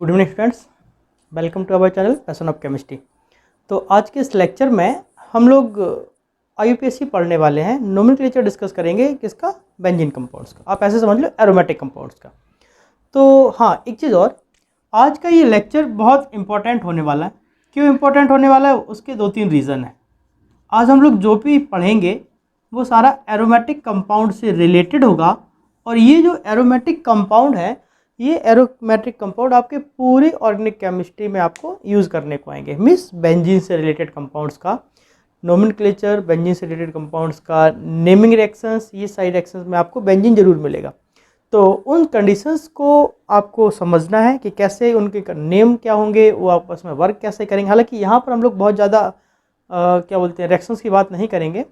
Good evening students, welcome to our channel passion of chemistry. तो आज के इस लेक्चर में हम लोग IUPAC पढ़ने वाले हैं। नोमेनक्लेचर डिस्कस करेंगे किसका, बेंजीन कंपाउंड्स का। आप ऐसे समझ लो एरोमेटिक कंपाउंड्स का। तो हाँ, एक चीज़ और, आज का ये लेक्चर बहुत इंपॉर्टेंट होने वाला है। क्यों इंपॉर्टेंट होने वाला है, उसके 2-3 रीज़न है। आज हम लोग जो भी पढ़ेंगे वो सारा एरोमेटिक कंपाउंड से रिलेटेड होगा, और ये जो एरोमेटिक कंपाउंड है, ये एरोमेटिक कंपाउंड आपके पूरी ऑर्गेनिक केमिस्ट्री में आपको यूज़ करने को आएंगे। मीन्स बेंजीन से रिलेटेड कंपाउंड्स का नोमेनक्लेचर, बेंजीन से रिलेटेड कंपाउंड्स का नेमिंग रिएक्शंस, ये सारी रिएक्शंस में आपको बेंजीन जरूर मिलेगा। तो उन कंडीशंस को आपको समझना है कि कैसे उनके नेम क्या होंगे, वो आपस में वर्क कैसे करेंगे। हालांकि यहाँ पर हम लोग बहुत ज़्यादा क्या बोलते हैं, रिएक्शंस की बात नहीं करेंगे,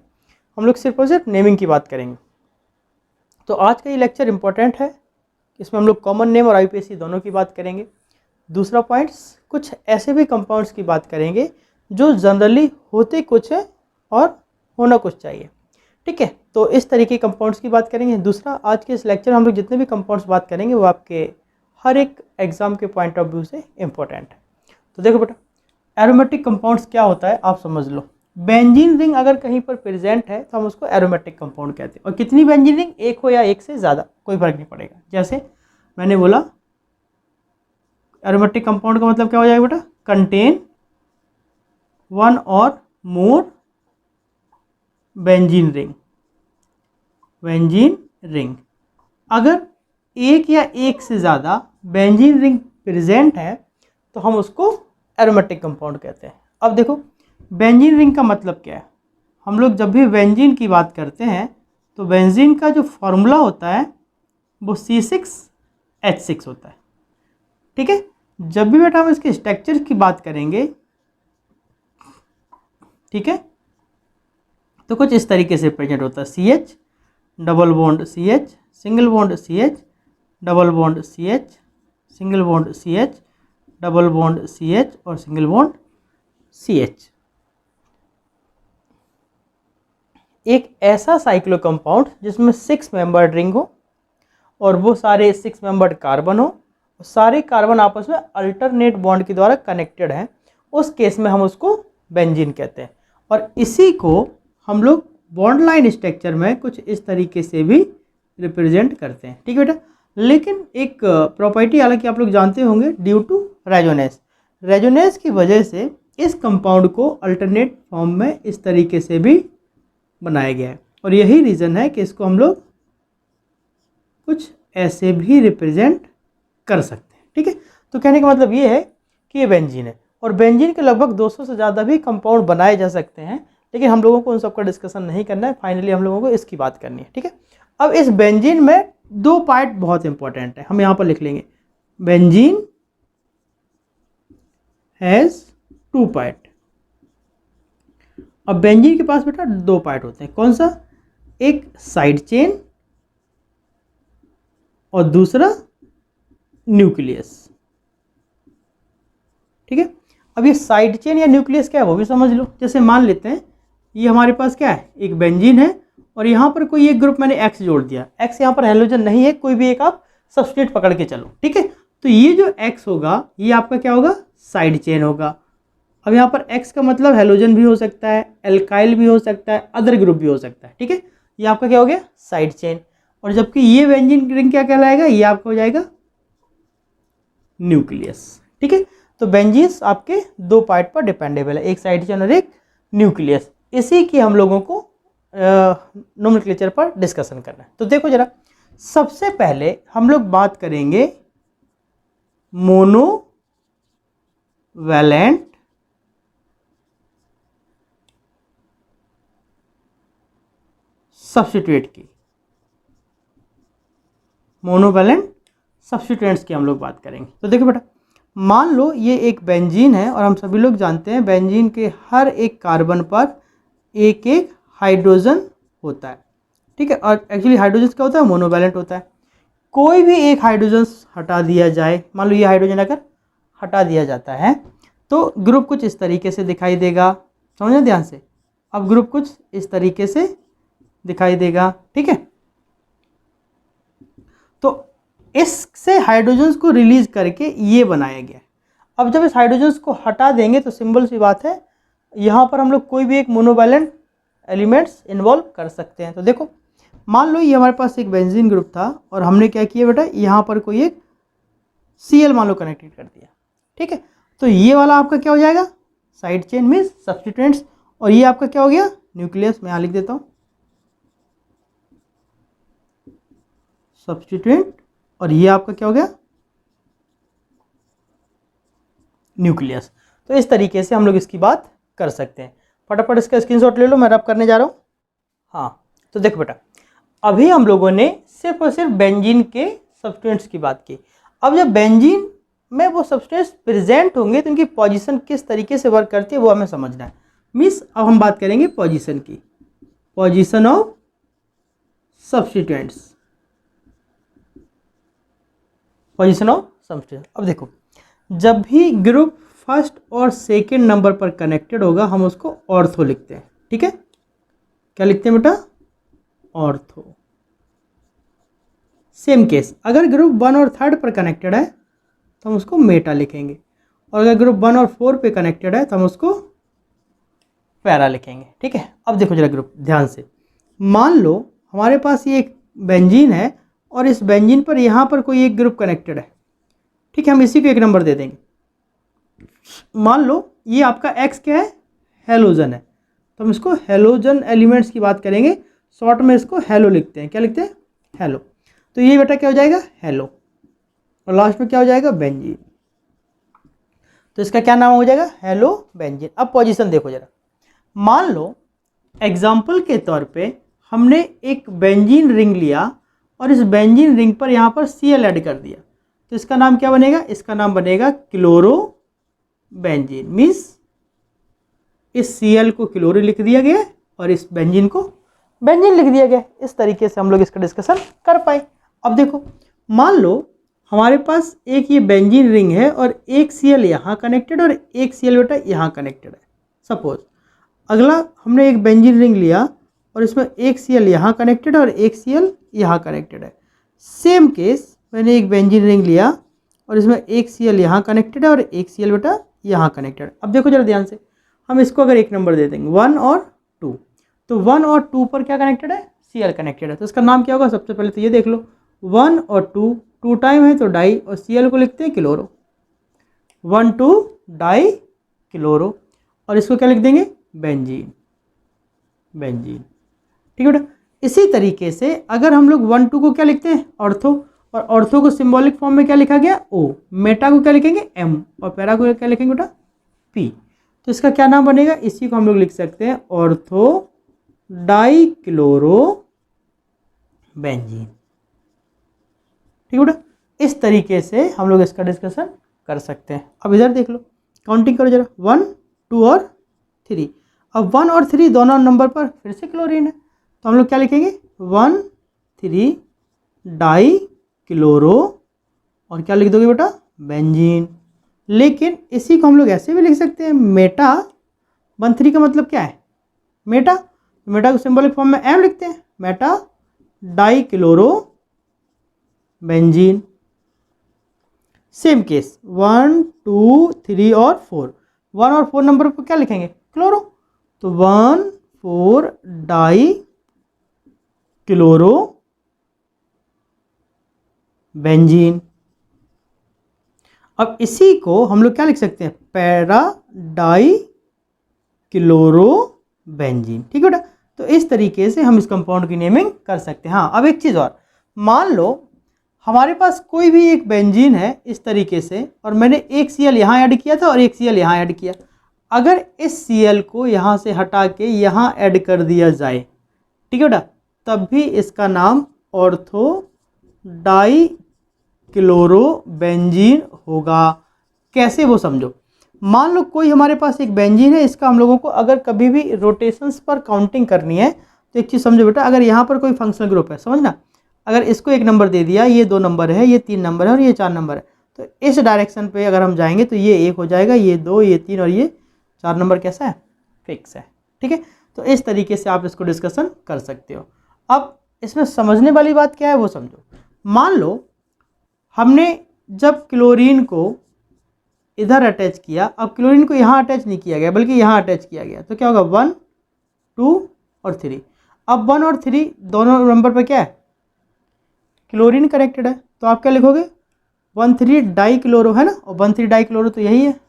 हम लोग सिर्फ और सिर्फ नेमिंग की बात करेंगे। तो आज का ये लेक्चर इंपॉर्टेंट है, इसमें हम लोग कॉमन नेम और IUPAC दोनों की बात करेंगे। दूसरा पॉइंट्स, कुछ ऐसे भी कंपाउंड्स की बात करेंगे जो जनरली होते कुछ है और होना कुछ चाहिए। ठीक है, तो इस तरीके के कंपाउंड्स की बात करेंगे। दूसरा, आज के इस लेक्चर में हम लोग जितने भी कंपाउंड्स बात करेंगे वो आपके हर एक एग्जाम के पॉइंट ऑफ व्यू से इंपॉर्टेंट है। तो देखो बेटा, एरोमेटिक कंपाउंड्स क्या होता है आप समझ लो। बेंजीन रिंग अगर कहीं पर प्रेजेंट है तो हम उसको एरोमेटिक कंपाउंड कहते हैं। और कितनी बेंजीन रिंग, एक हो या एक से ज़्यादा, कोई फर्क नहीं पड़ेगा। जैसे मैंने बोला, एरोमेटिक कंपाउंड का मतलब क्या हो जाएगा बेटा, कंटेन वन और मोर बेंजीन रिंग। बेंजीन रिंग, अगर एक या एक से ज़्यादा बेंजीन रिंग प्रेजेंट है तो हम उसको एरोमेटिक कंपाउंड कहते हैं। अब देखो, बेंजीन रिंग का मतलब क्या है। हम लोग जब भी बेंजीन की बात करते हैं तो बेंजीन का जो फॉर्मूला होता है वो C6H6 होता है। ठीक है, जब भी बेटा हम इसके स्ट्रक्चर की बात करेंगे, ठीक है, तो कुछ इस तरीके से प्रेजेंट होता है। CH, double bond CH, single bond CH, double bond CH, single bond CH, double bond CH और सिंगल बॉन्ड CH। एक ऐसा साइक्लो कंपाउंड जिसमें 6 मेंबर्ड रिंग हो और वो सारे 6 मेंबर्ड कार्बन हो, सारे कार्बन आपस में अल्टरनेट बॉन्ड के द्वारा कनेक्टेड हैं, उस केस में हम उसको बेंजीन कहते हैं। और इसी को हम लोग बॉन्ड लाइन स्ट्रक्चर में कुछ इस तरीके से भी रिप्रेजेंट करते हैं। ठीक है बेटा, लेकिन एक प्रॉपर्टी हालांकि आप लोग जानते होंगे, ड्यू टू रेजोनेंस, रेजोनेंस की वजह से इस कंपाउंड को अल्टरनेट फॉर्म में इस तरीके से भी बनाया गया है। और यही रीज़न है कि इसको हम लोग कुछ ऐसे भी रिप्रेजेंट कर सकते हैं। ठीक है, तो कहने का मतलब ये है कि ये बेंजीन है, और बेंजीन के लगभग 200 से ज़्यादा भी कंपाउंड बनाए जा सकते हैं, लेकिन हम लोगों को उन सबका डिस्कशन नहीं करना है। फाइनली हम लोगों को इसकी बात करनी है। ठीक है, अब इस बेंजीन में 2 पार्ट बहुत इंपॉर्टेंट है, हम यहाँ पर लिख लेंगे, बेंजीन हैज़ 2 पार्ट। अब बेंजीन के पास बेटा 2 पार्ट होते हैं। कौन सा, एक साइड चेन और दूसरा न्यूक्लियस। ठीक है, अब ये साइड चेन या न्यूक्लियस क्या है वो भी समझ लो। जैसे मान लेते हैं ये हमारे पास क्या है, एक बेंजीन है और यहाँ पर कोई एक ग्रुप मैंने X जोड़ दिया। X यहाँ पर हेलोजन नहीं है, कोई भी एक आप सब्सटीट्यूट पकड़ के चलो। ठीक है, तो ये जो X होगा ये आपका क्या होगा, साइड चेन होगा। अब यहाँ पर X का मतलब हेलोजन भी हो सकता है, एल्काइल भी हो सकता है, अदर ग्रुप भी हो सकता है। ठीक है, ये आपका क्या हो गया, साइड चेन। और जबकि ये बेंजीन रिंग क्या कहलाएगा, ये आपका हो जाएगा न्यूक्लियस। ठीक है, तो बेंजीन्स आपके 2 पार्ट पर डिपेंडेबल है, एक साइड चेन और एक न्यूक्लियस। इसी की हम लोगों को नोमेनक्लेचर पर डिस्कशन करना है। तो देखो जरा, सबसे पहले हम लोग बात करेंगे मोनोवैलेंट सब्स्टिट्यूट की, मोनोवैलेंट सब्स्टिट्यूएंट्स की हम लोग बात करेंगे। तो देखो बेटा, मान लो ये एक बेंजीन है और हम सभी लोग जानते हैं बेंजीन के हर एक कार्बन पर एक एक हाइड्रोजन होता है। ठीक है, और एक्चुअली हाइड्रोजन क्या होता है, मोनोवैलेंट होता है। कोई भी एक हाइड्रोजन हटा दिया जाए, मान लो ये हाइड्रोजन अगर हटा दिया जाता है तो ग्रुप कुछ इस तरीके से दिखाई देगा। समझना ध्यान से, अब ग्रुप कुछ इस तरीके से दिखाई देगा। ठीक है, तो इससे हाइड्रोजन्स को रिलीज करके ये बनाया गया। अब जब इस हाइड्रोजन्स को हटा देंगे तो सिंपल सी बात है, यहाँ पर हम लोग कोई भी एक मोनोवैलेंट एलिमेंट्स इन्वॉल्व कर सकते हैं। तो देखो मान लो ये हमारे पास एक बेंजीन ग्रुप था और हमने क्या किया बेटा, यहाँ पर कोई एक Cl मान लो कनेक्टेड कर दिया, ठीक है। तो ये वाला आपका क्या हो जाएगा, साइड चेन मीन्स सब्स्टिट्यूएंट्स, और ये आपका क्या हो गया, न्यूक्लियस। मैं यहाँ लिख देता हूँ सब्स्टिट्यूएंट, और ये आपका क्या हो गया, न्यूक्लियस। तो इस तरीके से हम लोग इसकी बात कर सकते हैं। फटाफट इसका स्क्रीनशॉट ले लो, मैं रब करने जा रहा हूँ। हाँ तो देखो बेटा, अभी हम लोगों ने सिर्फ और सिर्फ बेंजीन के सब्सटेंट्स की बात की। अब जब बेंजीन में वो सब्सटेंस प्रेजेंट होंगे तो उनकी पोजीशन किस तरीके से वर्क करती है वो हमें समझना है। मीन्स अब हम बात करेंगे पोजीशन की, position of substituents, position of substituents. अब देखो जब भी ग्रुप फर्स्ट और सेकेंड नंबर पर कनेक्टेड होगा हम उसको ऑर्थो लिखते हैं, ठीक है। क्या लिखते हैं बेटा, ऑर्थो। सेम केस अगर ग्रुप 1 और 3 पर कनेक्टेड है तो हम उसको मेटा लिखेंगे, और अगर ग्रुप 1 और 4 पे कनेक्टेड है तो हम उसको पैरा लिखेंगे, ठीक है। अब देखो जरा ग्रुप ध्यान से, मान लो हमारे पास ये एक बेंजीन है और इस बेंजीन पर यहाँ पर कोई एक ग्रुप कनेक्टेड है, ठीक है। हम इसी को एक नंबर दे देंगे। मान लो ये आपका एक्स क्या है, हेलोजन है, तो हम इसको हेलोजन एलिमेंट्स की बात करेंगे, शॉर्ट में इसको हेलो लिखते हैं। क्या लिखते हैं, हेलो। तो ये बेटा क्या हो जाएगा, हेलो, और लास्ट में क्या हो जाएगा, बेंजीन। तो इसका क्या नाम हो जाएगा, हेलो बेंजीन। अब पोजीशन देखो जरा, मान लो एग्जाम्पल के तौर पे हमने एक बेंजीन रिंग लिया और इस बेंजीन रिंग पर यहाँ पर Cl ऐड कर दिया, तो इसका नाम क्या बनेगा, इसका नाम बनेगा क्लोरो बेंजीन। मीन्स इस Cl को क्लोरो लिख दिया गया और इस बेंजीन को बेंजीन लिख दिया गया। इस तरीके से हम लोग इसका डिस्कशन कर पाए। अब देखो मान लो हमारे पास एक ये बेंजीन रिंग है और एक Cl यहाँ कनेक्टेड और एक Cl बेटा यहाँ कनेक्टेड है। सपोज अगला हमने एक बेंजीन रिंग लिया और इसमें एक Cl यहाँ कनेक्टेड और एक Cl यहाँ कनेक्टेड है। सेम केस मैंने एक बेंजीन रिंग लिया और इसमें एक Cl यहाँ कनेक्टेड है और एक Cl बेटा यहाँ कनेक्टेड। अब देखो जरा ध्यान से, हम इसको अगर एक नंबर दे देंगे 1 और 2, तो 1 और 2 पर क्या कनेक्टेड है, Cl कनेक्टेड है, तो इसका नाम क्या होगा। सबसे पहले तो ये देख लो 1 और 2 टाइम है तो डाई, और Cl को लिखते हैं क्लोरो, 1,2 डाई क्लोरो, और इसको क्या लिख देंगे, बेंजीन, बेंजीन, ठीक है बेटा। इसी तरीके से अगर हम लोग 1, 2 को क्या लिखते हैं, ऑर्थो, और ऑर्थो को सिंबॉलिक फॉर्म में क्या लिखा गया, O, मेटा को क्या लिखेंगे, M, और पैरा को क्या लिखेंगे बेटा, P। तो इसका क्या नाम बनेगा, इसी को हम लोग लिख सकते हैं ऑर्थो डाई क्लोरो बेंजीन, ठीक है बेटा। इस तरीके से हम लोग इसका डिस्कशन कर सकते हैं। अब इधर देख लो, काउंटिंग करो जरा, 1, 2 और 3। अब 1 और 3 दोनों नंबर पर फिर से क्लोरीन है, तो हम लोग क्या लिखेंगे, 1, 3 डाई क्लोरो, और क्या लिख दोगे बेटा, बेंजीन। लेकिन इसी को हम लोग ऐसे भी लिख सकते हैं, मेटा 1, 3 का मतलब क्या है, मेटा, मेटा को सिंबॉलिक फॉर्म में M लिखते हैं, Meta die chloro benzene. Same case 1, 2, 3 और 4, 1 और 4 नंबर पर क्या लिखेंगे, क्लोरो, तो 1, 4 डाई क्लोरो बेंजीन। अब इसी को हम लोग क्या लिख सकते हैं, पैरा डाई क्लोरो बेंजीन, ठीक है बेटा। तो इस तरीके से हम इस कंपाउंड की नेमिंग कर सकते हैं। हाँ अब एक चीज़ और, मान लो हमारे पास कोई भी एक बेंजीन है इस तरीके से, और मैंने एक Cl यहाँ ऐड किया था और एक Cl यहाँ ऐड किया। अगर इस Cl को यहाँ से हटा के यहाँ ऐड कर दिया जाए, ठीक है बेटा, तब भी इसका नाम ऑर्थो डाई क्लोरो बेंजीन होगा। कैसे वो समझो, मान लो कोई हमारे पास एक बेंजीन है, इसका हम लोगों को अगर कभी भी रोटेशंस पर काउंटिंग करनी है तो एक चीज़ समझो बेटा, अगर यहाँ पर कोई फंक्शनल ग्रुप है, समझना, अगर इसको एक नंबर दे दिया, ये 2 नंबर है, ये 3 नंबर है और ये 4 नंबर है, तो इस डायरेक्शन पे अगर हम जाएंगे तो ये 1 हो जाएगा, ये 2, ये 3 और ये 4 नंबर कैसा है, फिक्स है, ठीक है। तो इस तरीके से आप इसको डिस्कशन कर सकते हो। अब इसमें समझने वाली बात क्या है वो समझो। मान लो हमने जब क्लोरीन को इधर अटैच किया, अब क्लोरीन को यहाँ अटैच नहीं किया गया बल्कि यहाँ अटैच किया गया, तो क्या होगा 1 2 और 3। अब 1 और 3 दोनों नंबर पर क्या है, क्लोरीन कनेक्टेड है, तो आप क्या लिखोगे 1,3 डाई क्लोरो है ना, और 1,3 डाई क्लोरो तो यही है।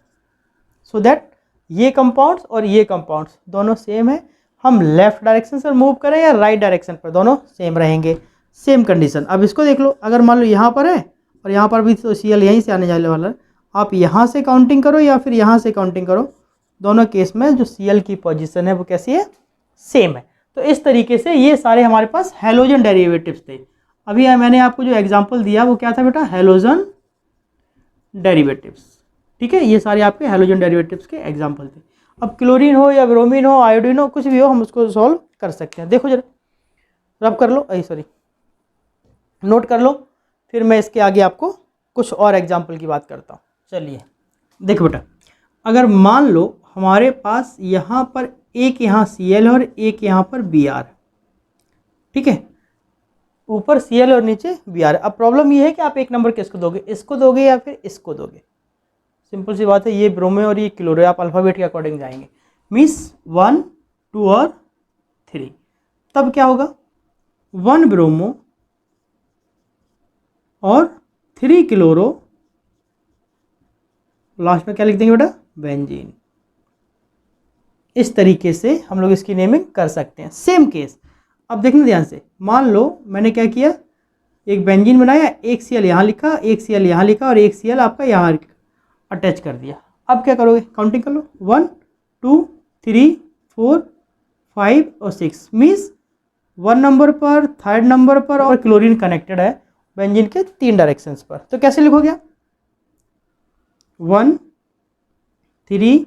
सो दैट ये कंपाउंड्स और ये कंपाउंड्स दोनों सेम है। हम लेफ्ट डायरेक्शन से मूव करें या राइट डायरेक्शन पर, दोनों सेम रहेंगे। Same condition. अब इसको देख लो, अगर मान लो यहाँ पर है और यहाँ पर भी, तो Cl यहीं से आने जाने वाला है। आप यहाँ से काउंटिंग करो या फिर यहाँ से काउंटिंग करो, दोनों केस में जो Cl की पोजीशन है वो कैसी है, सेम है। तो इस तरीके से ये सारे हमारे पास हैलोजन डेरिवेटिव्स थे। अभी मैंने आपको जो एग्जांपल दिया वो क्या था बेटा, हैलोजन डेरिवेटिव्स। ठीक है, ये सारे आपके हैलोजन डेरिवेटिव्स के एग्जांपल थे। अब क्लोरीन हो या ब्रोमीन हो, आयोडीन हो, कुछ भी हो, हम उसको सॉल्व कर सकते हैं। देखो जरा, रब कर लो, सॉरी नोट कर लो, फिर मैं इसके आगे आपको कुछ और एग्जाम्पल की बात करता हूँ। चलिए देखो बेटा, अगर मान लो हमारे पास यहाँ पर एक यहाँ Cl और एक यहाँ पर Br, ठीक है, ऊपर Cl और नीचे Br। अब प्रॉब्लम ये है कि आप एक नंबर किसको दोगे, इसको दोगे या फिर इसको दोगे। सिंपल सी बात है, ये ब्रोमो और ये क्लोरो, आप अल्फ़ाबेट के अकॉर्डिंग जाएंगे। मीन्स 1 2 और 3, तब क्या होगा 1 ब्रोमो और 3 क्लोरो, लास्ट में क्या लिख देंगे बेटा, बेंजीन। इस तरीके से हम लोग इसकी नेमिंग कर सकते हैं। सेम केस, अब देखना ध्यान से, मान लो मैंने क्या किया, एक बेंजीन बनाया, एक Cl यहाँ लिखा, एक Cl यहाँ लिखा और एक Cl आपका यहाँ अटैच कर दिया। अब क्या करोगे, काउंटिंग कर लो, 1 2 3 4 5 और 6। मीन्स 1 नंबर पर, 3rd नंबर पर और क्लोरीन कनेक्टेड है बेंजीन के 3 डायरेक्शंस पर। तो कैसे लिखोगे, 1 3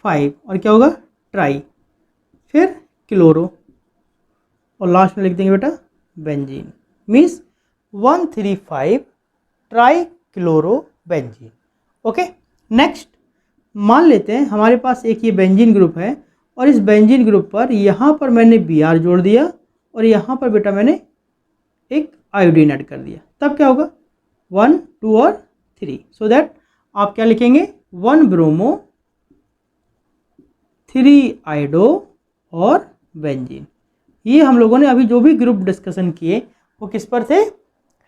5 और क्या होगा, ट्राई, फिर क्लोरो और लास्ट में लिख देंगे बेटा benzene. Means 1 3 5 try chloro benzene. Okay, next मान लेते हैं हमारे पास एक ये बेंजीन ग्रुप है और इस बेंजीन ग्रुप पर यहाँ पर मैंने Br जोड़ दिया और यहाँ पर बेटा मैंने एक आयोडीन ऐड कर दिया। तब क्या होगा 1 2 और 3। सो दैट आप क्या लिखेंगे, 1 ब्रोमो 3 आयोडो और बेंजीन। ये हम लोगों ने अभी जो भी ग्रुप डिस्कशन किए वो किस पर थे,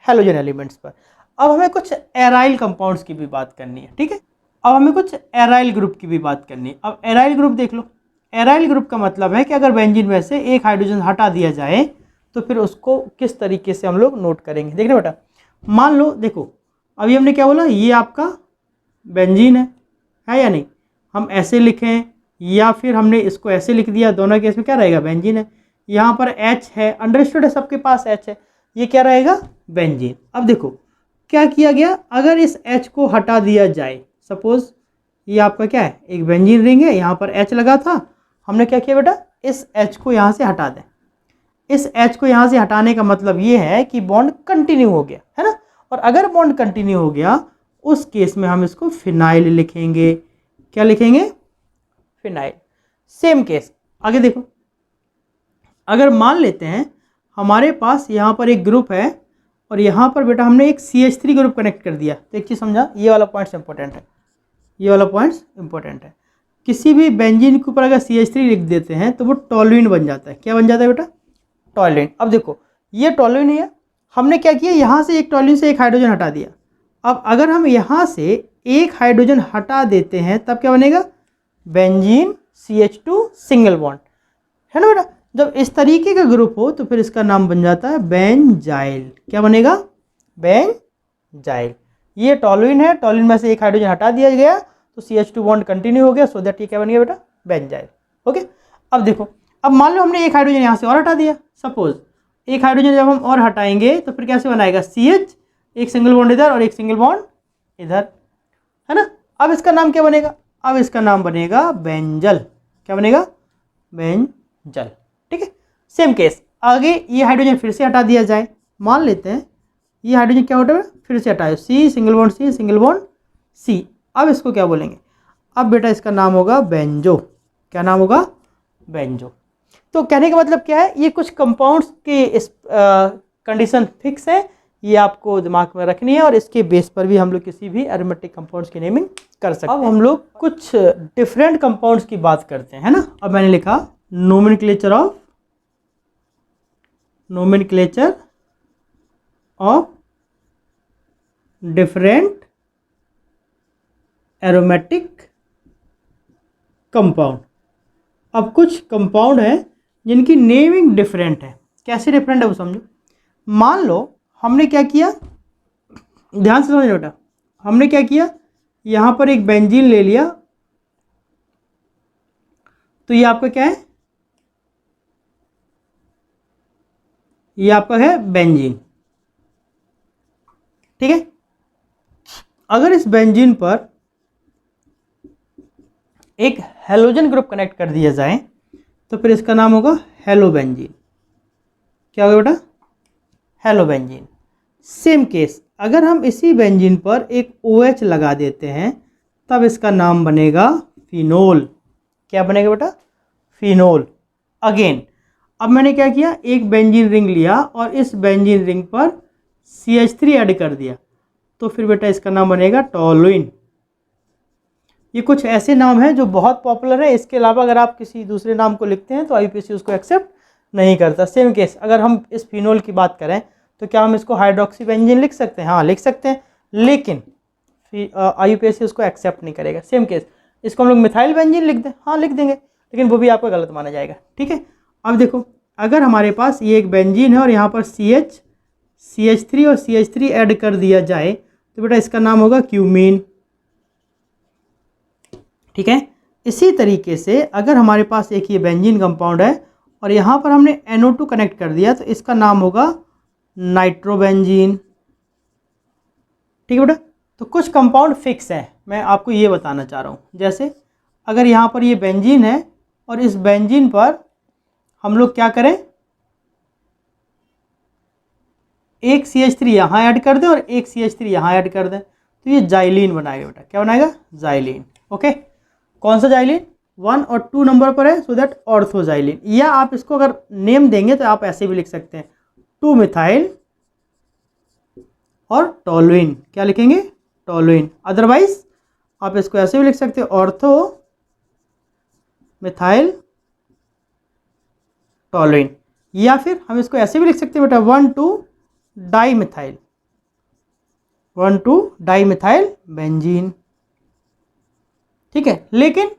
हैलोजन एलिमेंट्स पर। अब हमें कुछ एराइल कंपाउंड्स की भी बात करनी है। ठीक है, अब हमें कुछ एराइल ग्रुप की भी बात करनी है। अब एराइल ग्रुप देख लो, एराइल ग्रुप का मतलब है कि अगर बेंजीन में से एक हाइड्रोजन हटा दिया जाए तो फिर उसको किस तरीके से हम लोग नोट करेंगे। देखना बेटा, मान लो देखो, अभी हमने क्या बोला, ये आपका बेंजीन है या नहीं, हम ऐसे लिखें या फिर हमने इसको ऐसे लिख दिया, दोनों केस में क्या रहेगा, बेंजीन है। यहाँ पर H है, अंडरस्टूड है, सबके पास H है, ये क्या रहेगा, बेंजीन। अब देखो क्या किया गया, अगर इस H को हटा दिया जाए, सपोज ये आपका क्या है, एक बेंजीन रिंग है, यहाँ पर H लगा था, हमने क्या किया बेटा, इस H को यहाँ से हटा दें। इस H को यहाँ से हटाने का मतलब ये है कि बॉन्ड कंटिन्यू हो गया है ना, और अगर बॉन्ड कंटिन्यू हो गया उस केस में हम इसको फिनाइल लिखेंगे। क्या लिखेंगे, फिनाइल। सेम केस आगे देखो, अगर मान लेते हैं हमारे पास यहाँ पर एक ग्रुप है और यहाँ पर बेटा हमने एक CH3 ग्रुप कनेक्ट कर दिया, तो एक चीज़ समझा, ये वाला पॉइंट्स इंपॉर्टेंट है, ये वाला पॉइंट्स इंपॉर्टेंट है। किसी भी बेंजीन के ऊपर अगर CH3 लिख देते हैं तो वो टॉलुइन बन जाता है। क्या बन जाता है बेटा, टॉलुइन। अब देखो ये टॉलुइन है, हमने क्या किया, यहाँ से एक टॉलुइन से एक हाइड्रोजन हटा दिया। अब अगर हम यहाँ से एक हाइड्रोजन हटा देते हैं तब क्या बनेगा, बेंजीन CH2 सिंगल बॉन्ड, है ना बेटा। जब इस तरीके का ग्रुप हो तो फिर इसका नाम बन जाता है बेंजाइल। क्या बनेगा, बेंजाइल। ये टॉलुइन है, टॉलुइन में से एक हाइड्रोजन हटा दिया गया तो CH2 बॉन्ड कंटिन्यू हो गया, सो दैट ये क्या बन गया बेटा, बेंजाइल। ओके, अब देखो, अब मान लो हमने एक हाइड्रोजन यहाँ से और हटा दिया, सपोज एक हाइड्रोजन जब हम और हटाएंगे तो फिर कैसे बनाएगा, CH, एक सिंगल बॉन्ड इधर और एक सिंगल बॉन्ड इधर, है ना। अब इसका नाम क्या बनेगा, अब इसका नाम बनेगा बेंजल। क्या बनेगा, बेंजल। ठीक है, सेम केस आगे, ये हाइड्रोजन फिर से हटा दिया जाए, मान लेते हैं ये हाइड्रोजन क्या होता है, फिर से हटाए, C single bond C single bond C। अब इसको क्या बोलेंगे, अब बेटा इसका नाम होगा बेंजो। क्या नाम होगा, बेंजो। तो कहने का मतलब क्या है, ये कुछ कंपाउंड्स के इस कंडीशन फिक्स है ये आपको दिमाग में रखनी है और इसके बेस पर भी हम लोग किसी भी एरोमेटिक कंपाउंड्स की नेमिंग कर सकते हैं। अब हम लोग कुछ डिफरेंट कंपाउंड्स की बात करते हैं, है ना। अब मैंने लिखा nomenclature of different aromatic compound. अब कुछ कंपाउंड है जिनकी नेमिंग डिफरेंट है। कैसे डिफरेंट है वो समझो। मान लो हमने क्या किया, ध्यान से समझो बेटा, हमने क्या किया, यहां पर एक बेंजीन ले लिया, तो ये आपका क्या है, ये आपका है बेंजीन, ठीक है। अगर इस बेंजीन पर एक हेलोजन ग्रुप कनेक्ट कर दिया जाए तो फिर इसका नाम होगा हेलोबेंजीन। क्या होगा बेटा, हेलोबेंजीन। सेम केस, अगर हम इसी बेंजीन पर एक OH लगा देते हैं तब इसका नाम बनेगा फिनोल। क्या बनेगा बेटा, फिनोल। अगेन अब मैंने क्या किया, एक बेंजीन रिंग लिया और इस बेंजीन रिंग पर CH3 ऐड कर दिया, तो फिर बेटा इसका नाम बनेगा टॉलुइन। ये कुछ ऐसे नाम हैं जो बहुत पॉपुलर है। इसके अलावा अगर आप किसी दूसरे नाम को लिखते हैं तो IUPAC उसको एक्सेप्ट नहीं करता। सेम केस, अगर हम इस फिनोल की बात करें तो क्या हम इसको हाइड्रोक्सी बेंजीन लिख सकते हैं, हाँ लिख सकते हैं, लेकिन IUPAC उसको एक्सेप्ट नहीं करेगा। सेम केस, इसको हम लोग मिथाइल बेंजीन लिख दें, हाँ लिख देंगे, लेकिन वो भी आपको गलत माना जाएगा, ठीक है। अब देखो, अगर हमारे पास ये एक बेंजीन है और यहाँ पर CH3 और CH3 ऐड कर दिया जाए तो बेटा इसका नाम होगा क्यूमीन, ठीक है। इसी तरीके से अगर हमारे पास एक ये बेंजीन कंपाउंड है और यहाँ पर हमने NO2 कनेक्ट कर दिया तो इसका नाम होगा नाइट्रोबेंजीन, ठीक है बेटा। तो कुछ कंपाउंड फिक्स है, मैं आपको ये बताना चाह रहा हूँ। जैसे अगर यहाँ पर ये बेंजीन है और इस बेंजीन पर हम लोग क्या करें, एक CH3 यहाँ ऐड कर दें और एक CH3 यहाँ ऐड कर दें तो ये जाइलीन बनाएगा बेटा। क्या बनाएगा, जाइलीन, ओके। कौन सा जाइलीन, 1 और 2 नंबर पर है, सो दैट ऑर्थोजाइलिन। या आप इसको अगर नेम देंगे तो आप ऐसे भी लिख सकते हैं 2 मिथाइल और टॉलुइन। क्या लिखेंगे, टॉलुइन। अदरवाइज आप इसको ऐसे भी लिख सकते हैं ऑर्थो मिथाइल टॉलुइन। या फिर हम इसको ऐसे भी लिख सकते हैं बेटा 1,2 डाइमिथाइल बेंजीन, ठीक है। लेकिन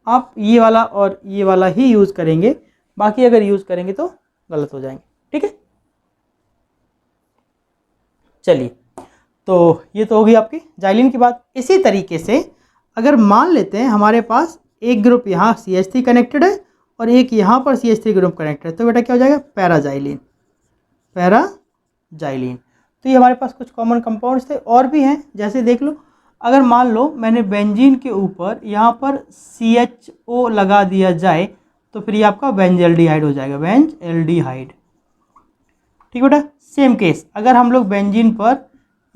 आप ये वाला और ये वाला ही यूज़ करेंगे, बाकी अगर यूज़ करेंगे तो गलत हो जाएंगे, ठीक है। चलिए, तो ये तो होगी आपकी जाइलिन की बात। इसी तरीके से अगर मान लेते हैं हमारे पास एक ग्रुप यहाँ CH3 कनेक्टेड है और एक यहाँ पर CH3 ग्रुप कनेक्टेड है, तो बेटा क्या हो जाएगा, पैराजाइलिन, पैराजाइलिन। तो ये हमारे पास कुछ कॉमन कंपाउंड्स थे, और भी हैं। जैसे देख लो, अगर मान लो मैंने बेंजीन के ऊपर यहाँ पर CHO लगा दिया जाए तो फिर ये आपका बेंजल्डिहाइड हो जाएगा, बेंजल्डिहाइड, ठीक बेटा। सेम केस, अगर हम लोग बेंजीन पर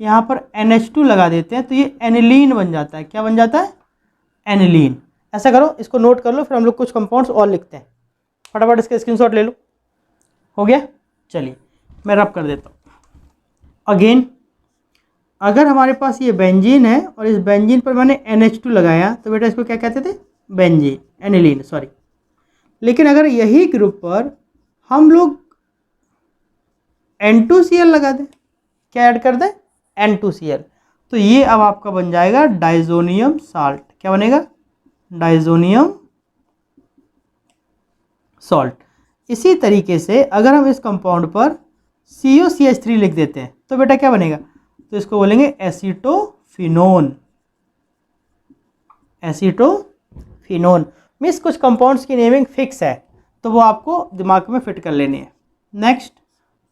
यहाँ पर NH2 लगा देते हैं तो ये एनिलीन बन जाता है। क्या बन जाता है, एनिलीन। ऐसा करो, इसको नोट कर लो, फिर हम लोग कुछ कंपाउंड्स और लिखते हैं। फटाफट इसका स्क्रीनशॉट ले लो, हो गया। चलिए मैं रब कर देता हूँ। अगेन अगर हमारे पास ये बेंजीन है और इस बेंजीन पर मैंने NH2 लगाया तो बेटा इसको क्या कहते थे, बेंजीन, एनिलीन, सॉरी। लेकिन अगर यही ग्रुप पर हम लोग N2Cl लगा दें, क्या ऐड कर दें, N2Cl, तो ये अब आपका बन जाएगा डाइजोनियम साल्ट। क्या बनेगा, डाइजोनियम सॉल्ट। इसी तरीके से अगर हम इस कंपाउंड पर COCH3 लिख देते हैं तो बेटा क्या बनेगा, तो इसको बोलेंगे एसीटोफिनोन, एसीटोफिनोन। मीन्स कुछ कंपाउंड्स की नेमिंग फिक्स है तो वो आपको दिमाग में फिट कर लेनी है। नेक्स्ट,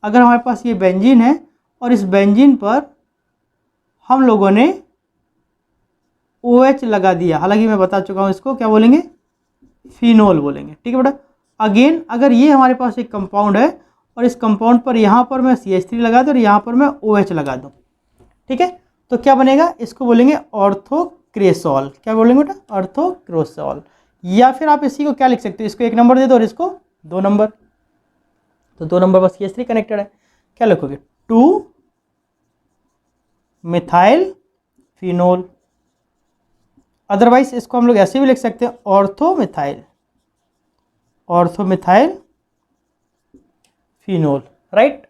अगर हमारे पास ये बेंजीन है और इस बेंजीन पर हम लोगों ने OH लगा दिया, हालांकि मैं बता चुका हूँ इसको क्या बोलेंगे, फिनोल बोलेंगे, ठीक है बेटा। अगेन अगर ये हमारे पास एक कंपाउंड है और इस कंपाउंड पर यहाँ पर मैं CH3 लगा दूँ और यहाँ पर मैं OH लगा दूँ, ठीक है, तो क्या बनेगा, इसको बोलेंगे ऑर्थोक्रेसॉल। क्या बोलेंगे बेटा, ऑर्थोक्रेसॉल। या फिर आप इसी को क्या लिख सकते हो, इसको 1 नंबर दे दो और इसको 2 नंबर, तो 2 नंबर पर CH3 कनेक्टेड है, क्या लिखोगे, 2 मिथाइल फिनोल। अदरवाइज इसको हम लोग ऐसे भी लिख सकते हैं ऑर्थोमिथाइल, ऑर्थोमिथाइल फिनोल, राइट।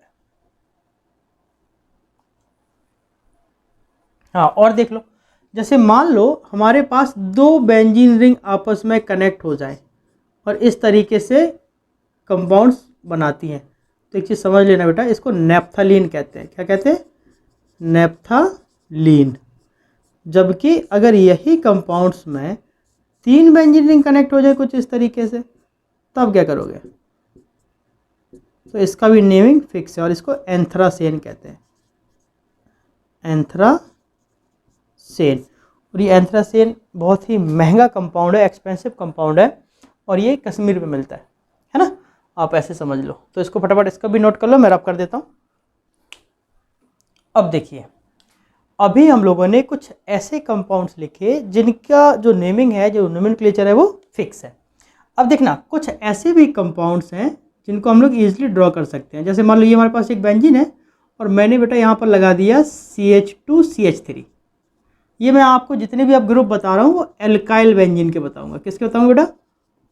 हाँ, और देख लो, जैसे मान लो हमारे पास दो बेंजीन रिंग आपस में कनेक्ट हो जाए और इस तरीके से कंपाउंड्स बनाती हैं, तो एक चीज़ समझ लेना बेटा, इसको नेप्थलीन कहते हैं। क्या कहते हैं? नेप्थलीन। जबकि अगर यही कंपाउंड्स में तीन बेंजीन रिंग कनेक्ट हो जाए कुछ इस तरीके से, तब क्या करोगे? तो इसका भी नेमिंग फिक्स है और इसको एंथ्रासेन कहते हैं, एंथ्रासेन। और ये एंथ्रासेन बहुत ही महंगा कंपाउंड है, एक्सपेंसिव कंपाउंड है, और ये कश्मीर में मिलता है ना। आप ऐसे समझ लो, तो इसको फटाफट इसका भी नोट कर लो, मैं रब कर देता हूँ। अब देखिए, अभी हम लोगों ने कुछ ऐसे कंपाउंड्स लिखे जिनका जो नेमिंग है, जो नोमेनक्लेचर है, वो फिक्स है। अब देखना, कुछ ऐसे भी कंपाउंड्स हैं जिनको हम लोग ईजिली ड्रॉ कर सकते हैं। जैसे मान लो ये हमारे पास एक बेंजीन है और मैंने बेटा यहाँ पर लगा दिया CH2CH3। ये मैं आपको जितने भी अब ग्रुप बता रहा हूँ वो एल्काइल बेंजीन के बताऊँगा। किसके बताऊँगा बेटा?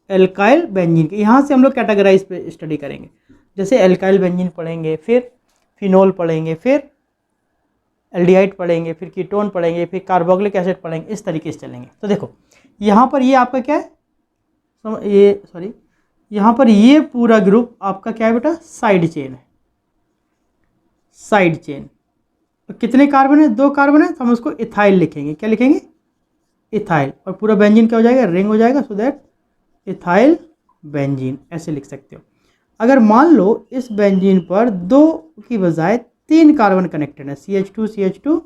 एल्काइल बेंजीन के। यहाँ से हम लोग कैटेगराइज पे स्टडी करेंगे। जैसे एल्काइल बेंजीन पढ़ेंगे, फिर फिनोल पढ़ेंगे, फिर एल्डिहाइड पढ़ेंगे, फिर कीटोन पढ़ेंगे, फिर कार्बोक्सिलिक एसिड पढ़ेंगे, इस तरीके से चलेंगे। तो देखो यहाँ पर ये आपका क्या है, यहाँ पर ये पूरा ग्रुप आपका क्या है बेटा? साइड चेन है, साइड चेन। तो कितने कार्बन है? 2 कार्बन है, तो हम उसको इथाइल लिखेंगे। क्या लिखेंगे? इथाइल। और पूरा बेंजीन क्या हो जाएगा? रिंग हो जाएगा, सो दैट इथाइल बेंजीन, ऐसे लिख सकते हो। अगर मान लो इस बेंजीन पर 2 की बजाय 3 कार्बन कनेक्टेड है, CH2 CH2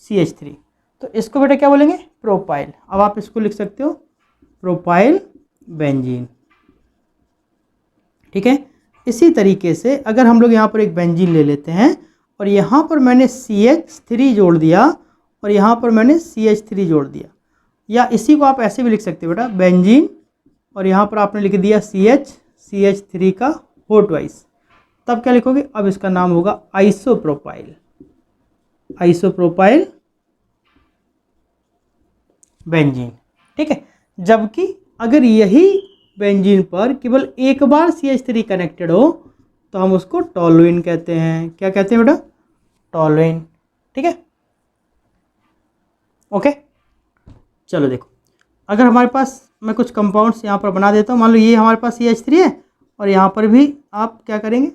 CH3, तो इसको बेटा क्या बोलेंगे? प्रोपाइल। अब आप इसको लिख सकते हो प्रोपाइल बेंजीन, ठीक है। इसी तरीके से अगर हम लोग यहाँ पर एक बेंजीन ले लेते हैं और यहाँ पर मैंने CH3 जोड़ दिया और यहाँ पर मैंने CH3 जोड़ दिया, या इसी को आप ऐसे भी लिख सकते हो बेटा, बेंजीन और यहाँ पर आपने लिख दिया CH3 का होट वाइज, तब क्या लिखोगे? अब इसका नाम होगा आइसोप्रोपाइल, आइसोप्रोपाइल बेंजीन, ठीक है। जबकि अगर यही बेंजीन पर केवल एक बार CH3 कनेक्टेड हो तो हम उसको टॉलुइन कहते हैं। क्या कहते हैं बेटा? टॉलुइन, ठीक है, ओके। चलो देखो, अगर हमारे पास मैं कुछ कंपाउंड्स यहाँ पर बना देता हूँ। मान लो ये हमारे पास CH3 है और यहाँ पर भी आप क्या करेंगे?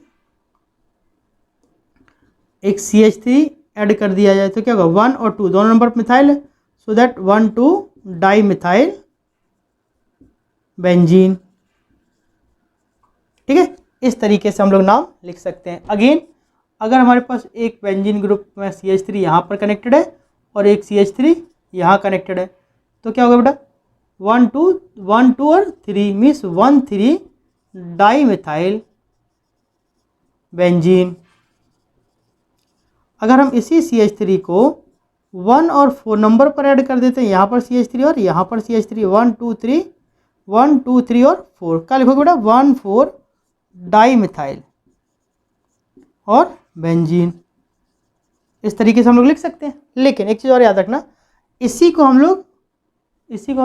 एक CH3 ऐड कर दिया जाए तो क्या होगा? 1 और 2 दोनों नंबर मिथाइल है, so that 1,2 di methyl benzene, ठीक है। इस तरीके से हम लोग नाम लिख सकते हैं। अगेन, अगर हमारे पास एक बेंजीन ग्रुप में CH3 यहाँ पर कनेक्टेड है और एक CH3 यहाँ कनेक्टेड है, तो क्या होगा बेटा? 1 2 और 3 मीन्स 1,3 डाई मिथाइल बेंजीन। अगर हम इसी CH3 को 1 और 4 नंबर पर ऐड कर देते हैं, यहाँ पर CH3 और यहाँ पर CH3, 1 2 3 और 4, क्या लिखोगे बेटा? 1,4 डाई मिथाइल और बेंजीन। इस तरीके से हम लोग लिख सकते हैं। लेकिन एक चीज़ और याद रखना, इसी को हम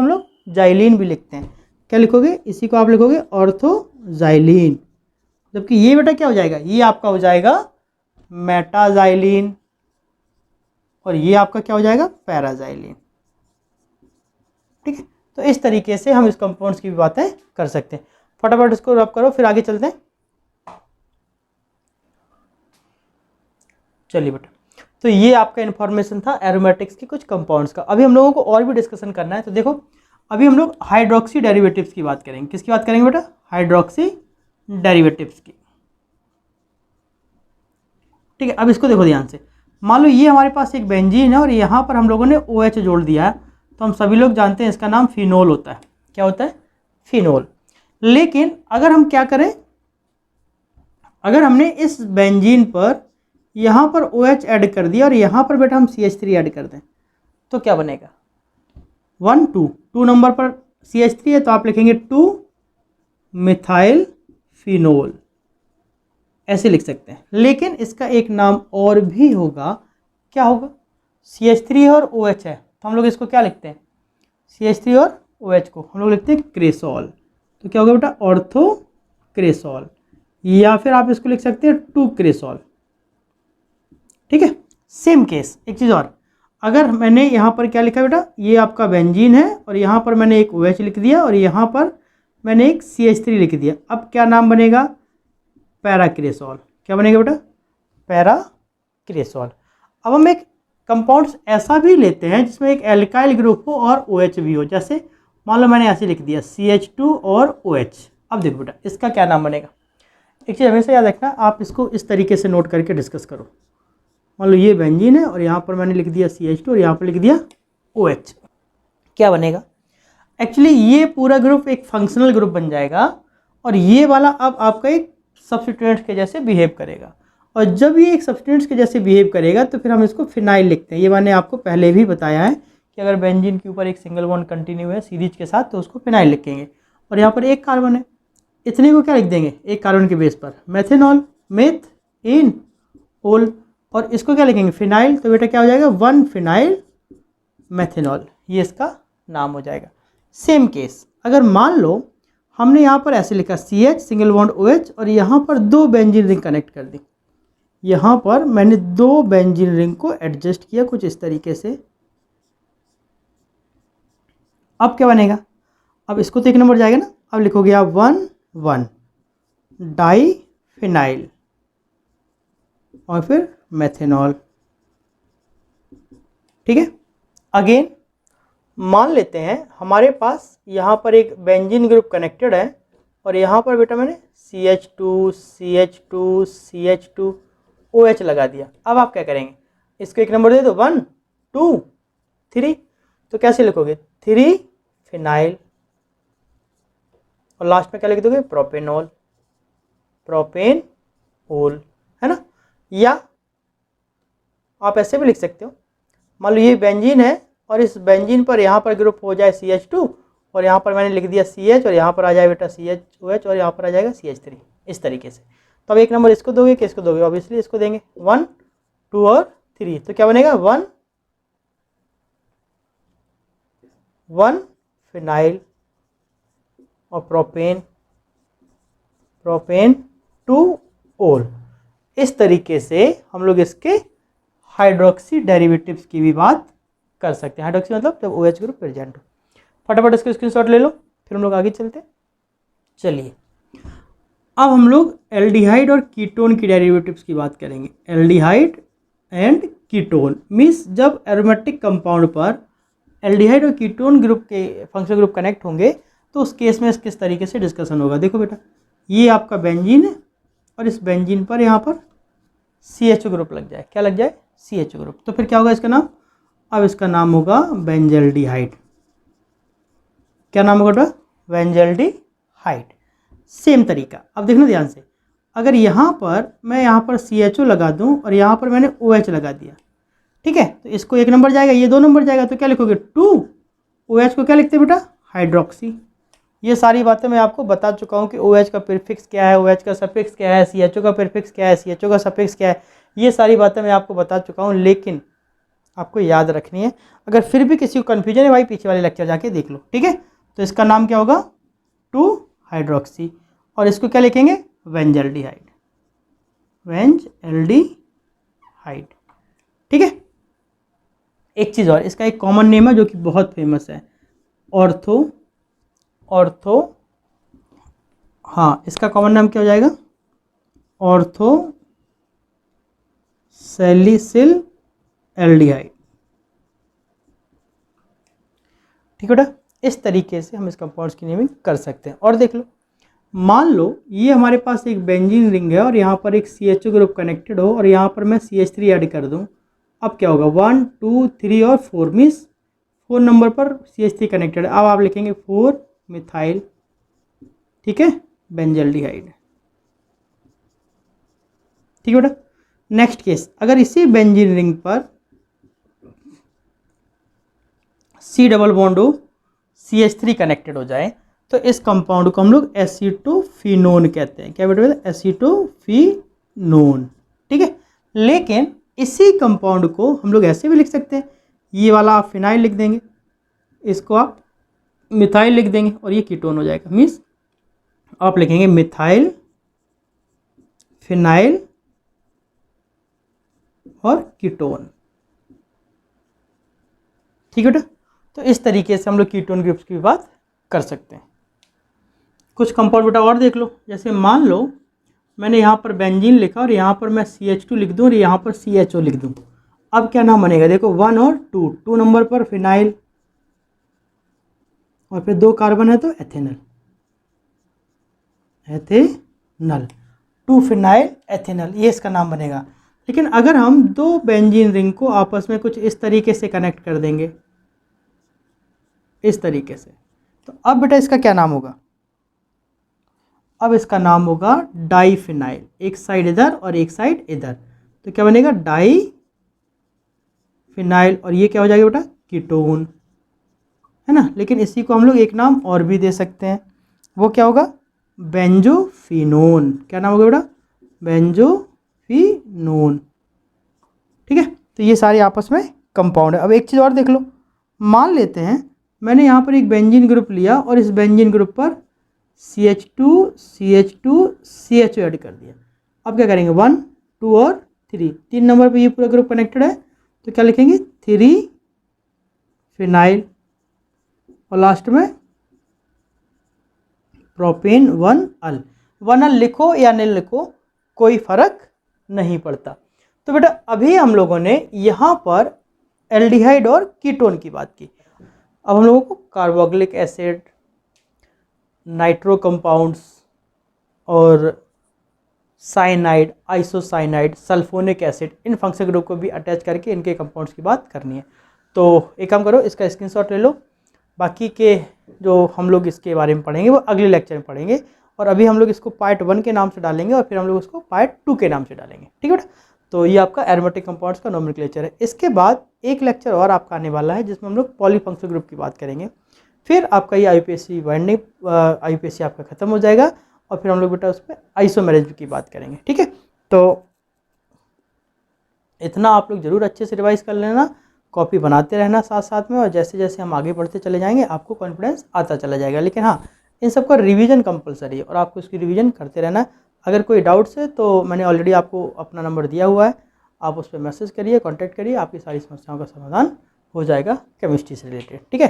लोग जाइलीन भी लिखते हैं। क्या लिखोगे? इसी को आप लिखोगे ऑर्थोजाइलीन। जबकि ये बेटा क्या हो जाएगा? ये आपका हो जाएगा मेटाजाइलीन और ये आपका क्या हो जाएगा? पैराजाइलीन, ठीक है। तो इस तरीके से हम इस कंपाउंड्स की भी बातें कर सकते हैं। फटाफट इसको रब करो, फिर आगे चलते हैं। चलिए बेटा, तो ये आपका इन्फॉर्मेशन था एरोमेटिक्स के कुछ कंपाउंड्स का। अभी हम लोगों को और भी डिस्कशन करना है। तो देखो, अभी हम लोग हाइड्रोक्सी डेरिवेटिव्स की बात करेंगे। किसकी बात करेंगे बेटा? हाइड्रोक्सी डेरिवेटिव्स की, ठीक है। अब इसको देखो ध्यान से। मान लो ये हमारे पास एक बेंजीन है और यहाँ पर हम लोगों ने OH जोड़ दिया है, तो हम सभी लोग जानते हैं इसका नाम फिनोल होता है। क्या होता है? फिनोल। लेकिन अगर हम क्या करें, अगर हमने इस बेंजीन पर यहाँ पर OH ऐड कर दिया और यहाँ पर बेटा हम CH3 ऐड कर दें, तो क्या बनेगा? 1 2 नंबर पर CH3 है तो आप लिखेंगे 2 मिथाइल फिनोल, ऐसे लिख सकते हैं। लेकिन इसका एक नाम और भी होगा। क्या होगा? CH3 और OH है, तो हम लोग इसको क्या लिखते हैं, CH3 और OH को हम लोग लिखते हैं क्रेसॉल। तो क्या होगा बेटा, ऑर्थो क्रेसॉल, या फिर आप इसको लिख सकते हैं 2 क्रेसॉल। ठीक है। सेम केस, एक चीज़ और, अगर मैंने यहाँ पर क्या लिखा बेटा, ये आपका बेंजीन है और यहाँ पर मैंने एक OH लिख दिया और यहाँ पर मैंने एक CH3 लिख दिया, अब क्या नाम बनेगा, पैराक्रेसॉल। क्या बनेगा बेटा, पैराक्रेसॉल। अब हम एक कंपाउंड्स ऐसा भी लेते हैं जिसमें एक एल्काइल ग्रुप हो और OH भी हो, जैसे मान लो मैंने ऐसे लिख दिया CH2 और OH। अब देखो बेटा इसका क्या नाम बनेगा, एक चीज़ हमेशा याद रखना, आप इसको इस तरीके से नोट करके डिस्कस करो। मान लो ये बेंजीन है और यहाँ पर मैंने लिख दिया CH2 और यहाँ पर लिख दिया OH, क्या बनेगा, एक्चुअली ये पूरा ग्रुप एक फंक्शनल ग्रुप बन जाएगा और ये वाला अब आपका एक सब्स्टिट्यूएंट्स के जैसे बिहेव करेगा, और जब ये एक सब्स्टिट्यूएंट्स के जैसे बिहेव करेगा तो फिर हम इसको फिनाइल लिखते हैं। ये मैंने आपको पहले भी बताया है कि अगर बेंजीन के ऊपर एक सिंगल बॉन्ड कंटिन्यू है सीरीज के साथ तो उसको फिनाइल लिखेंगे, और यहाँ पर एक कार्बन है, इतने को क्या लिख देंगे, एक कार्बन के बेस पर मेथेनॉल, मेथ इन ओल, और इसको क्या लिखेंगे, फिनाइल। तो बेटा क्या हो जाएगा, 1 फिनाइल मेथेनॉल, ये इसका नाम हो जाएगा। सेम केस, अगर मान लो हमने यहाँ पर ऐसे लिखा CH सिंगल बॉन्ड OH और यहाँ पर 2 बेंजीन रिंग कनेक्ट कर दी, यहाँ पर मैंने 2 बेंजीन रिंग को एडजस्ट किया कुछ इस तरीके से, अब क्या बनेगा, अब इसको तो 1 नंबर जाएगा ना, अब लिखोगे आप 1 डाई फिनाइल और फिर मेथेनॉल। ठीक है। अगेन मान लेते हैं हमारे पास यहाँ पर एक बेंजीन ग्रुप कनेक्टेड है और यहाँ पर बेटा मैंने CH2 CH2 CH2 OH लगा दिया। अब आप क्या करेंगे, इसको 1 नंबर दे दो, 1 2 3, तो कैसे लिखोगे, 3 फिनाइल और लास्ट में क्या लिख दोगे, प्रोपेनॉल, प्रोपेन ओल, है ना। या आप ऐसे भी लिख सकते हो, मान लो ये बेंजीन है और इस बेंजीन पर यहाँ पर ग्रुप हो जाए CH2 और यहाँ पर मैंने लिख दिया CH और यहाँ पर आ जाए बेटा CHOH और यहाँ पर आ जाएगा CH3, इस तरीके से। तो अब 1 नंबर इसको दोगे कि इसको दोगे, ऑब्वियसली इसको देंगे, 1 2 और 3, तो क्या बनेगा, 1 फिनाइल और प्रोपेन 2 ओल। इस तरीके से हम लोग इसके हाइड्रोक्सी डेरिवेटिव्स की भी बात कर सकते हैं। हाइड्रोक्सी मतलब जब OH ग्रुप प्रेजेंट हो। फटाफट इसको स्क्रीनशॉट ले लो, फिर हम लोग आगे चलते हैं। चलिए अब हम लोग एल्डिहाइड और कीटोन की डेरिवेटिव्स की बात करेंगे। एल्डिहाइड एंड कीटोन मीन्स जब एरोमेटिक कंपाउंड पर एल्डिहाइड और कीटोन ग्रुप के फंक्शनल ग्रुप कनेक्ट होंगे तो उस केस में किस तरीके से डिस्कशन होगा। देखो बेटा ये आपका बेंजीन है और इस बेंजीन पर यहाँ पर CHO ग्रुप लग जाए, क्या लग जाए, CHO ग्रुप, तो फिर क्या होगा इसका नाम, अब इसका नाम होगा बेंजल्डिहाइड। क्या नाम होगा बेटा, बेंजल्डिहाइड। सेम तरीका, अब देखना ध्यान से, अगर यहाँ पर मैं यहाँ पर CHO लगा दूँ और यहाँ पर मैंने OH लगा दिया, ठीक है, तो इसको 1 नंबर जाएगा, ये 2 नंबर जाएगा, तो क्या लिखोगे, 2 OH को क्या लिखते हैं बेटा, हाइड्रोक्सी। ये सारी बातें मैं आपको बता चुका हूँ कि OH का प्रीफिक्स क्या है, OH का सफिक्स क्या है, CHO का प्रीफिक्स क्या है, CHO का सफिक्स क्या है, ये सारी बातें मैं आपको बता चुका हूँ, लेकिन आपको याद रखनी है। अगर फिर भी किसी को कन्फ्यूजन है भाई पीछे वाले लेक्चर जाके देख लो, ठीक है। तो इसका नाम क्या होगा, 2 हाइड्रोक्सी, और इसको क्या लिखेंगे, बेंजल्डिहाइड, बेंजल्डिहाइड, ठीक है। एक चीज़ और, इसका एक कॉमन नेम है जो कि बहुत फेमस है, ऑर्थो, हाँ इसका कॉमन नाम क्या हो जाएगा, ऑर्थो सैलिसिल एल्डिहाइड, ठीक है बेटा। इस तरीके से हम इस कंपाउंड्स की नेमिंग कर सकते हैं। और देख लो, मान लो ये हमारे पास एक बेंजीन रिंग है और यहाँ पर एक CHO ग्रुप कनेक्टेड हो और यहाँ पर मैं CH3 ऐड कर दूँ, अब क्या होगा, 1 2 3 और 4 मीन्स 4 नंबर पर CH3 कनेक्टेड है। अब आप लिखेंगे 4 मिथाइल, ठीक है, बेंजल्डिहाइड, ठीक है बेटा। नेक्स्ट केस, अगर इसी बेंजीन रिंग पर C डबल बॉन्ड हो, CH3 कनेक्टेड हो जाए, तो इस कंपाउंड को हम लोग एसीटोफिनोन कहते हैं। क्या बेटा, एसीटोफिनोन, ठीक है। लेकिन इसी कंपाउंड को हम लोग ऐसे भी लिख सकते हैं, ये वाला आप फिनाइल लिख देंगे, इसको आप मिथाइल लिख देंगे और ये कीटोन हो जाएगा। मीन्स आप लिखेंगे मिथाइल, फिनाइल और कीटोन। ठीक है बेटा, तो इस तरीके से हम लोग कीटोन ग्रुप्स की बात कर सकते हैं। कुछ कंपाउंड बेटा और देख लो, जैसे मान लो मैंने यहाँ पर बेंजीन लिखा और यहाँ पर मैं CH2 लिख दूँ और यहाँ पर CHO लिख दूँ। अब क्या नाम बनेगा, देखो 1 और 2, 2 नंबर पर फिनाइल और फिर 2 कार्बन है तो एथेनल, एथेनल, 2 फिनाइल एथेनल, ये इसका नाम बनेगा। लेकिन अगर हम 2 बेंजीन रिंग को आपस में कुछ इस तरीके से कनेक्ट कर देंगे, इस तरीके से, तो अब बेटा इसका क्या नाम होगा, अब इसका नाम होगा डाईफिनाइल, एक साइड इधर और एक साइड इधर, तो क्या बनेगा डाई फिनाइल और ये क्या हो जाएगा बेटा कीटोन, है ना। लेकिन इसी को हम लोग एक नाम और भी दे सकते हैं, वो क्या होगा बेंजोफिनोन। क्या नाम होगा बेटा बेंजोफिनोन। ठीक है, तो ये सारे आपस में कंपाउंड है। अब एक चीज़ और देख लो, मान लेते हैं मैंने यहाँ पर एक बेंजीन ग्रुप लिया और इस बेंजीन ग्रुप पर CH2 CH2 CHO ऐड कर दिया। अब क्या करेंगे 1 2 और 3, 3 नंबर पे ये पूरा ग्रुप कनेक्टेड है, तो क्या लिखेंगे 3 फिनाइल और लास्ट में प्रोपेन 1 अल। 1 अल लिखो या नहीं लिखो कोई फर्क नहीं पड़ता। तो बेटा अभी हम लोगों ने यहाँ पर एल्डिहाइड और कीटोन की बात की, अब हम लोगों को कार्बोक्सिलिक एसिड, नाइट्रो कंपाउंड्स और साइनाइड, आइसोसाइनाइड, सल्फोनिक एसिड, इन फंक्शनल ग्रुप को भी अटैच करके इनके कंपाउंड्स की बात करनी है। तो एक काम करो, इसका स्क्रीनशॉट ले लो, बाकी के जो हम लोग इसके बारे में पढ़ेंगे वो अगले लेक्चर में पढ़ेंगे, और अभी हम लोग इसको पार्ट 1 के नाम से डालेंगे और फिर हम लोग उसको पार्ट 2 के नाम से डालेंगे। ठीक है बेटा, तो ये आपका एरोमेटिक कंपाउंड्स का नोमेनक्लेचर है। इसके बाद एक लेक्चर और आपका आने वाला है जिसमें हम लोग पॉलीफंक्शनल ग्रुप की बात करेंगे। फिर आपका ये IUPAC वाइंडिंग IUPAC आपका ख़त्म हो जाएगा और फिर हम लोग बेटा उस पर आइसोमेरेज की बात करेंगे। ठीक है, तो इतना आप लोग ज़रूर अच्छे से रिवाइज कर लेना, कॉपी बनाते रहना साथ साथ में, और जैसे जैसे हम आगे बढ़ते चले जाएंगे आपको कॉन्फिडेंस आता चला जाएगा। लेकिन हाँ, इन सबका रिवीजन कंपलसरी है और आपको इसकी रिवीजन करते रहना। अगर कोई डाउट्स है तो मैंने ऑलरेडी आपको अपना नंबर दिया हुआ है, आप उस पर मैसेज करिए, कॉन्टैक्ट करिए, आपकी सारी समस्याओं का समाधान हो जाएगा केमिस्ट्री से रिलेटेड। ठीक है,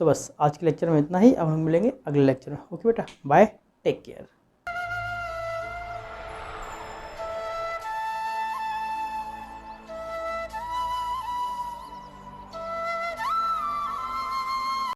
तो बस आज के लेक्चर में इतना ही, अब हम मिलेंगे अगले लेक्चर में। ओके बेटा, बाय, टेक केयर।